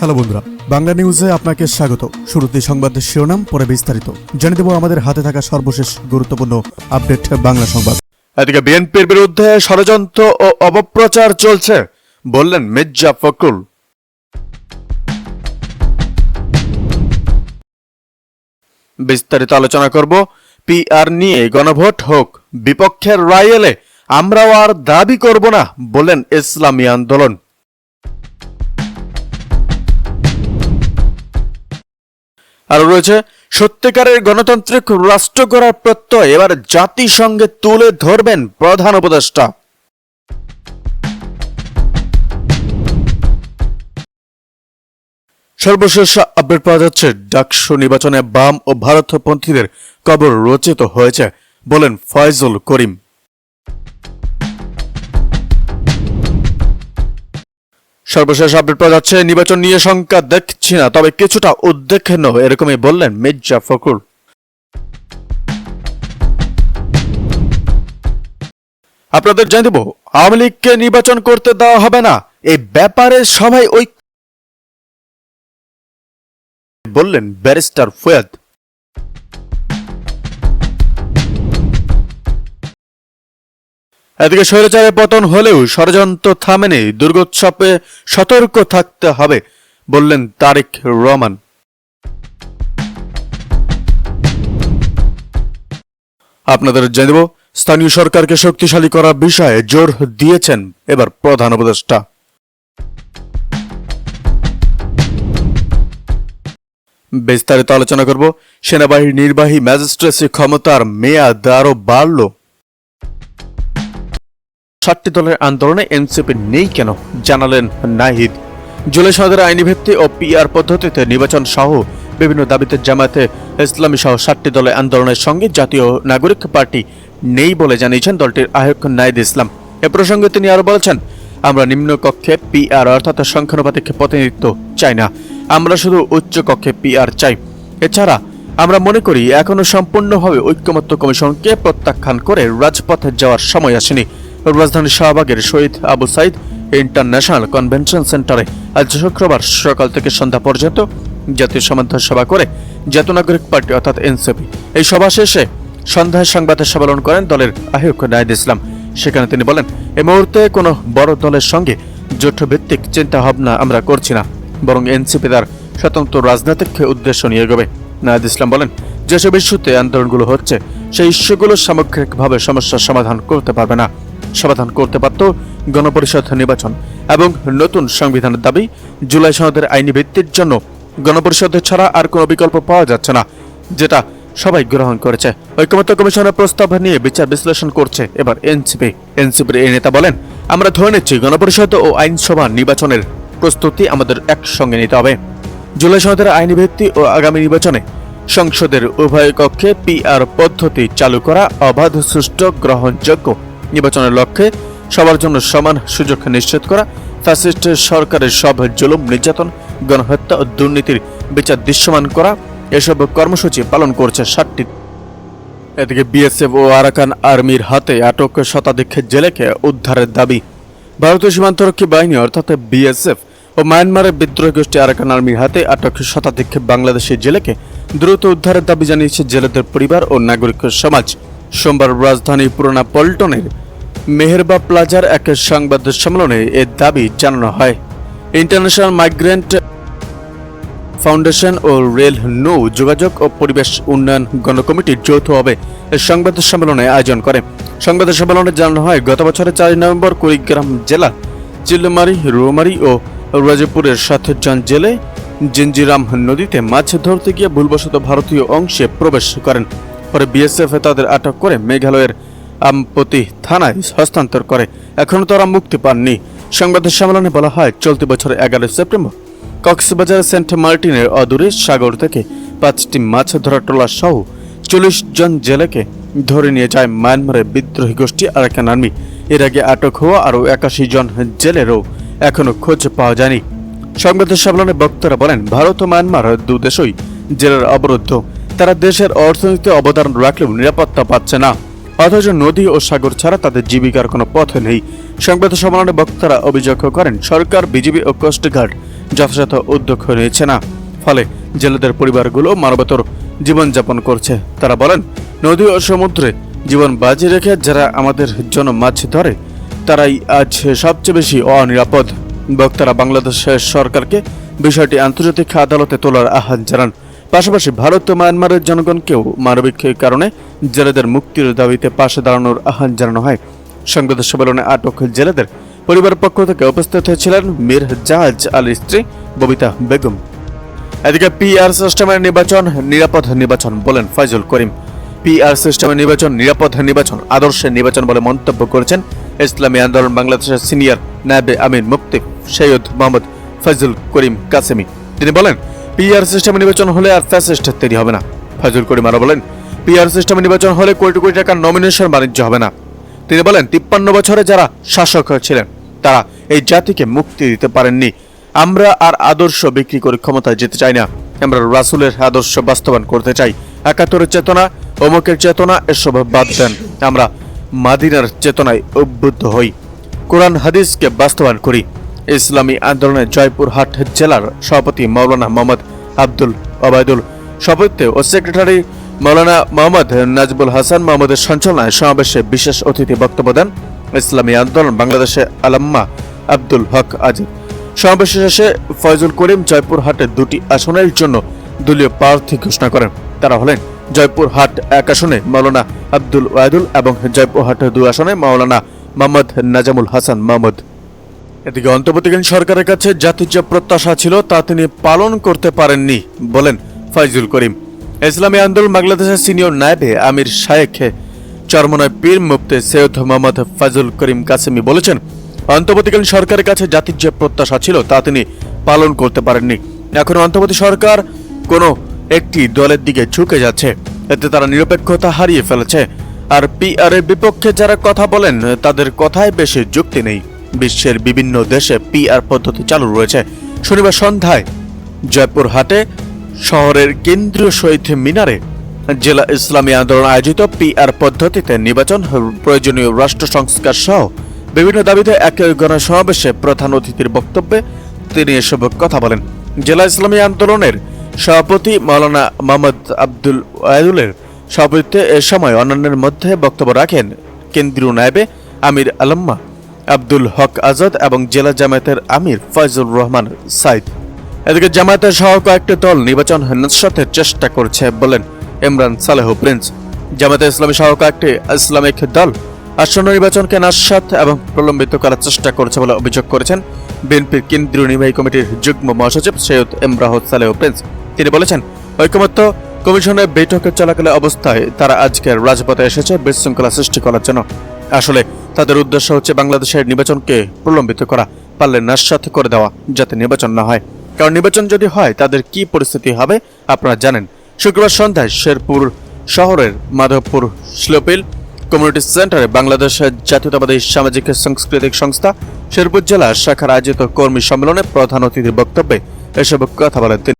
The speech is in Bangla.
হ্যালো বন্ধুরা, বাংলা নিউজে আপনাকে স্বাগত। শুরুতে সংবাদের শিরোনাম, পরে বিস্তারিত জানিয়ে দেব আমাদের হাতে থাকা সর্বশেষ গুরুত্বপূর্ণ আপডেট বাংলা সংবাদ। এদিকে বিএনপির বিরুদ্ধে ষড়যন্ত্র ও অপপ্রচার চলছে বললেন মির্জা ফখরুল। বিস্তারিত আলোচনা করব। পিআর নিয়ে গণভোট হোক, বিপক্ষের রায় এলে আমরাও আর দাবি করব না বললেন ইসলামী আন্দোলন। আর রয়েছে সত্যিকারের গণতান্ত্রিক রাষ্ট্র গড়ার প্রত্যয় এবার জাতিসংঘে তুলে ধরবেন প্রধান উপদেষ্টা। সর্বশেষ আপডেট পাওয়া যাচ্ছে, ডাকসু নির্বাচনে বাম ও ভারতপন্থীদের কবর রচিত হয়েছে বলেন ফয়জুল করিম। সর্বশেষ আপডেট পাওয়া যাচ্ছে, নির্বাচন নিয়ে শঙ্কা দেখছি না, তবে কিছুটা উদ্বেগহীন এরকমই বললেন মির্জা ফখরুল। আপনাদের জানিয়ে দেব, আওয়ামী লীগকে নির্বাচন করতে দেওয়া হবে না, এই ব্যাপারে সবাই ঐক্য বললেন ব্যারিস্টার ফয়াদ। এদিকে স্বৈরাচারের পতন হলেও ষড়যন্ত্র থামেনি, দুর্গোৎসবে সতর্ক থাকতে হবে বললেন তারেক রহমান। আপনাদের জানিয়ে দেব, স্থানীয় সরকারকে শক্তিশালী করার বিষয়ে জোর দিয়েছেন এবার প্রধান উপদেষ্টা। বিস্তারিত আলোচনা করব। সেনাবাহিনীর নির্বাহী ম্যাজিস্ট্রেসি ক্ষমতার মেয়াদ আরো বাড়ল। 7টি দলের আন্দোলনে এনসিপি নেই কেন জানালেন নাহিদ। জুলাই সনদের আইনি ভিত্তি ও পিআর পদ্ধতিতে নির্বাচন সহ বিভিন্ন দাবিতে জামায়াতে ইসলামী সহ 7টি দলের আন্দোলনের সঙ্গে জাতীয় নাগরিক পার্টি নেই বলে জানিয়েছেন দলটির আহ্বায়ক নাহিদ ইসলাম। এ প্রসঙ্গে তিনি আরো বলেছেন, আমরা নিম্নকক্ষে পিআর অর্থাৎ সংখ্যানুপাতিক প্রতিনিধিত্ব চাই না, আমরা শুধু উচ্চ কক্ষে পিআর চাই। এছাড়া আমরা মনে করি এখনো সম্পূর্ণভাবে ঐক্যমত্য কমিশনকে প্রত্যাখ্যান করে রাজপথে যাওয়ার সময় আসেনি। রাজধানী শাহবাগের শহীদ আবু সাইদ ইন্টারন্যাশনাল কনভেনশন সেন্টারে আজ শুক্রবার সকাল থেকে সন্ধ্যা পর্যন্ত জাতীয় সমাবেশ সভা করে জাতীয় নাগরিক পার্টি অর্থাৎ এনসিপি। এই সভা শেষে সন্ধ্যায় সংবাদের সম্মেলন করেন দলের আহ্বায়ক নাহিদ ইসলাম। সেখানে তিনি বলেন, এই মুহূর্তে কোনো বড় দলের সঙ্গে জোট ভিত্তিক চিন্তা ভাবনা আমরা করছি না, বরং এনসিপি তার স্বতন্ত্র রাজনৈতিক উদ্দেশ্য নিয়ে এগোবে। নাহিদ ইসলাম বলেন, যেসব ইস্যুতে আন্দোলনগুলো হচ্ছে সেই ইস্যুগুলো সামগ্রিকভাবে সমস্যার সমাধান করতে পারবে না, সমাধান করতে পারত গণপরিষদ নির্বাচন এবং নতুন সংবিধানের দাবি। জুলাই সনদের আইনি ভিত্তির জন্য গণপরিষদ ছাড়া আর কোনো বিকল্প পাওয়া যাচ্ছে না, যেটা সবাই গ্রহণ করেছে। ঐকমত্য কমিশনের প্রস্তাব নিয়ে বিচার বিশ্লেষণ করছে এবার এনসিপির এই নেতা বলেন, আমরা ধরে নিচ্ছি গণপরিষদ ও আইনসভা নির্বাচনের প্রস্তুতি আমাদের একসঙ্গে নিতে হবে। জুলাই সনদের আইনি ভিত্তি ও আগামী নির্বাচনে সংসদের উভয় কক্ষে পিআর পদ্ধতি চালু করা, অবাধ, সুষ্ঠু, গ্রহণযোগ্য নির্বাচনের লক্ষ্যে সবার জন্য সমান সুযোগ নিশ্চিত করা, ফ্যাসিস্ট সরকারের সব জুলুম, নির্যাতন, গণহত্যা ও দুর্নীতির বিচার দৃশ্যমান করা, এসব কর্মসূচি পালন করছে 7টি। এদিকে বিএসএফ ও আরাকান আর্মির হাতে আটক শতাধিক জেলেকে উদ্ধারের দাবি। ভারতীয় সীমান্তরক্ষী বাহিনী অর্থাৎ বিএসএফ ও মায়ানমারের বিদ্রোহী গোষ্ঠী আরাকান আর্মির হাতে আটক শতাধিক বাংলাদেশি জেলেকে দ্রুত উদ্ধারের দাবি জানিয়েছে জেলেদের পরিবার ও নাগরিক সমাজ। সোমবার রাজধানীর পুরোনা পল্টনের মেহেরবা প্লাজার এক সংবাদ সম্মেলনে এর দাবি জানানো হয়। ইন্টারন্যাশনাল মাইগ্রেন্ট ফাউন্ডেশন ও রেল নৌ যোগাযোগ ও পরিবেশ উন্নয়ন গণকমিটি যৌথভাবে এই সংবাদ সম্মেলনে আয়োজন করে। সংবাদ সম্মেলনে জানানো হয়, গত বছরের 4 নভেম্বর কুড়িগ্রাম জেলা চিলমারি, রৌমারি ও রাজাপুরের 7 জন জেলে জিঞ্জিরাম নদীতে মাছ ধরতে গিয়ে ভুলবশত ভারতীয় অংশে প্রবেশ করেন। পরে বিএসএফ তাদের আটক করে মেঘালয়ের আমপতি থানায় হস্তান্তর করে। এখনও তারা মুক্তি পাননি। সংবাদ সম্মেলনে বলা হয়, চলতি বছরের 11 সেপ্টেম্বর কক্সবাজার সেন্ট মার্টিনের অদূরে সাগর থেকে 5টি মাছ ধরা ট্রলা সহ 40 জন জেলেকে ধরে নিয়ে যায় মায়ানমারের বিদ্রোহী গোষ্ঠী আরাকান আর্মি। এর আগে আটক হওয়া আরও 81 জন জেলেরও এখনো খোঁজ পাওয়া যায়নি। সংবাদ সম্মেলনে বক্তারা বলেন, ভারত ও মায়ানমার দু দেশই জেলের অবরুদ্ধ। তারা দেশের অর্থনীতিতে অবদান রাখলেও নিরাপত্তা পাচ্ছে না। অথচ নদী ও সাগর ছাড়া তাদের জীবিকার কোনো পথ নেই। সংবাদ সম্মেলনে বক্তারা অভিযোগ করেন, সরকার, বিজিবি ও কোস্টগার্ড যথাযথ উদ্যোগ নিয়েছে না, ফলে জেলেদের পরিবারগুলো মানবতর জীবনযাপন করছে। তারা বলেন, নদী ও সমুদ্রে জীবন বাজি রেখে যারা আমাদের জন্য মাছ ধরে তারাই আজ সবচেয়ে বেশি অনিরাপদ। বক্তারা বাংলাদেশের সরকারকে বিষয়টি আন্তর্জাতিক আদালতে তোলার আহ্বান জানান। পাশাপাশি ভারত ও মায়ানমারের জনগণকেও মানবিক কারণে জেলেদের মুক্তির দাবিতে পাশে দাঁড়ানোর আহ্বান জানানো হয়। সংবাদ সম্মেলনে আটক জেলেদের পরিবারের পক্ষ থেকে উপস্থিত ছিলেন মীর জাহাজ আলীর স্ত্রী ববিতা বেগম। এদিকে পিআর সিস্টেমের নির্বাচন নিরাপদ নির্বাচন বলেন ফয়জুল করিম। পিআর সিস্টেমের নির্বাচন নিরাপদ নির্বাচন, আদর্শের নির্বাচন বলে মন্তব্য করেছেন ইসলামী আন্দোলন বাংলাদেশের সিনিয়র নায়েবে আমির মুফতি সৈয়দ মোহাম্মদ ফয়জুল করিম কাসেমি। তিনি বলেন, পিআর সিস্টেমের নির্বাচন হলে আর ফ্যাসিস্ট তৈরি হবে না। ফয়জুল করিম আরো বলেন, পিআর সিস্টেমের নির্বাচন হলে কোটি কোটি টাকার নমিনেশন বাণিজ্য হবে না। তিনি বলেন, 53 বছরে যারা শাসক ছিলেন তারা এই জাতিকে মুক্তি দিতে পারেননি। আমরা আর আদর্শ বিক্রি করে ক্ষমতায় যেতে চাই না। আমরা রাসূলের আদর্শ বাস্তবায়ন করতে চাই। 71-এর চেতনা, অমুকের চেতনা এসব বাদ দেন। আমরা মাদিনার চেতনায় উদ্বুদ্ধ হই, কোরআন হাদিসকে বাস্তবায়ন করি। ইসলামী আন্দোলনের জয়পুরহাট জেলার সভাপতি মাওলানা মোহাম্মদ আব্দুল ওবায়দুল সভাপতিত্বে ও সেক্রেটারি মাওলানা মোহাম্মদ নাজবুল হাসান মোহাম্মদের সঞ্চালনায় সমাবেশে বিশেষ অতিথি বক্তব্য দেন ইসলামী আন্দোলন বাংলাদেশের আলাম্মা আব্দুল হক আজিজ। সমাবেশ শেষে ফয়জুল করিম জয়পুরহাটে 2টি আসনের জন্য দলীয় প্রার্থী ঘোষণা করেন। তারা হলেন জয়পুরহাট 1 আসনে মাওলানা আব্দুল ওয়াদুল এবং জয়পুরহাট 2 আসনে মাওলানা মোহাম্মদ নাজামুল হাসান মাহমুদ। এদিকে অন্তর্বর্তীকালীন সরকারের কাছে জাতির যে প্রত্যাশা ছিল তা তিনি পালন করতে পারেননি বলেন ফয়জুল করিম। ইসলামী আন্দোলন বাংলাদেশের সিনিয়র নায়েবে আমির শায়েখ চরমনায় পীর মুফতি সৈয়দ মোহাম্মদ ফয়জুল করিম কাসেমি বলেছেন, অন্তর্বর্তীকালীন সরকারের কাছে জাতির যে প্রত্যাশা ছিল তা তিনি পালন করতে পারেননি। এখন অন্তর্বর্তী সরকার কোনো একটি দলের দিকে ঝুঁকে যাচ্ছে, এতে তারা নিরপেক্ষতা হারিয়ে ফেলেছে। আর পিআর এর বিপক্ষে যারা কথা বলেন তাদের কথায় বেশি যুক্তি নেই। বিশ্বের বিভিন্ন দেশে পিআর পদ্ধতি চালু রয়েছে। শনিবার সন্ধ্যায় জয়পুরহাটে শহরের কেন্দ্রীয় শহীদ মিনারে জেলা ইসলামী আন্দোলন আয়োজিত পিআর পদ্ধতিতে নির্বাচন, প্রয়োজনীয় রাষ্ট্র সংস্কার সহ বিভিন্ন দাবিতে এক গণসমাবেশে প্রধান অতিথির বক্তব্যে তিনি এসব কথা বলেন। জেলা ইসলামী আন্দোলনের সভাপতি মাওলানা মোহাম্মদ আব্দুল ওয়াদুলের সভাপতিত্বে এ সময় অন্যান্যের মধ্যে বক্তব্য রাখেন কেন্দ্রীয় নায়েবে আমির আলাম্মা আব্দুল হক আজাদ এবং জেলা জামায়াতের আমির ফয়জুর রহমান সাইদ। এদিকে জামায়াতের সহ কয়েকটি দল নির্বাচন নস্যাতের চেষ্টা করছে বলেন ইমরান সালেহ প্রিন্স। জামায়াতে ইসলামী সহ কয়েকটি ইসলামিক দল আসন্ন নির্বাচনকে নস্যাৎ এবং প্রলম্বিত করার চেষ্টা করছে বলে অভিযোগ করেছেন বিএনপির কেন্দ্রীয় নির্বাহী কমিটির যুগ্ম মহাসচিব সৈয়দ ইমরান সালেহ প্রিন্স। তিনি বলেছেন, ঐকমত্য কমিশনের বৈঠকে চলাকালে অবস্থায় তারা আজকের রাজপথে এসেছে বিশৃঙ্খলা সৃষ্টি করার জন্য। আসলে তাদের উদ্দেশ্য হচ্ছে বাংলাদেশের নির্বাচনকে প্রলম্বিত করা, পারলে নস্যাৎ করে দেওয়া, যাতে নির্বাচন না হয়। কারণ নির্বাচন যদি হয় তাদের কি পরিস্থিতি হবে আপনারা জানেন। শুক্রবার সন্ধ্যায় শেরপুর শহরের মাধবপুর স্লোপিল কমিউনিটি সেন্টারে বাংলাদেশের জাতীয়তাবাদী সামাজিক সাংস্কৃতিক সংস্থা শেরপুর জেলা শাখার আয়োজিত কর্মী সম্মেলনে প্রধান অতিথির বক্তব্যে এসব কথা বলেন তিনি।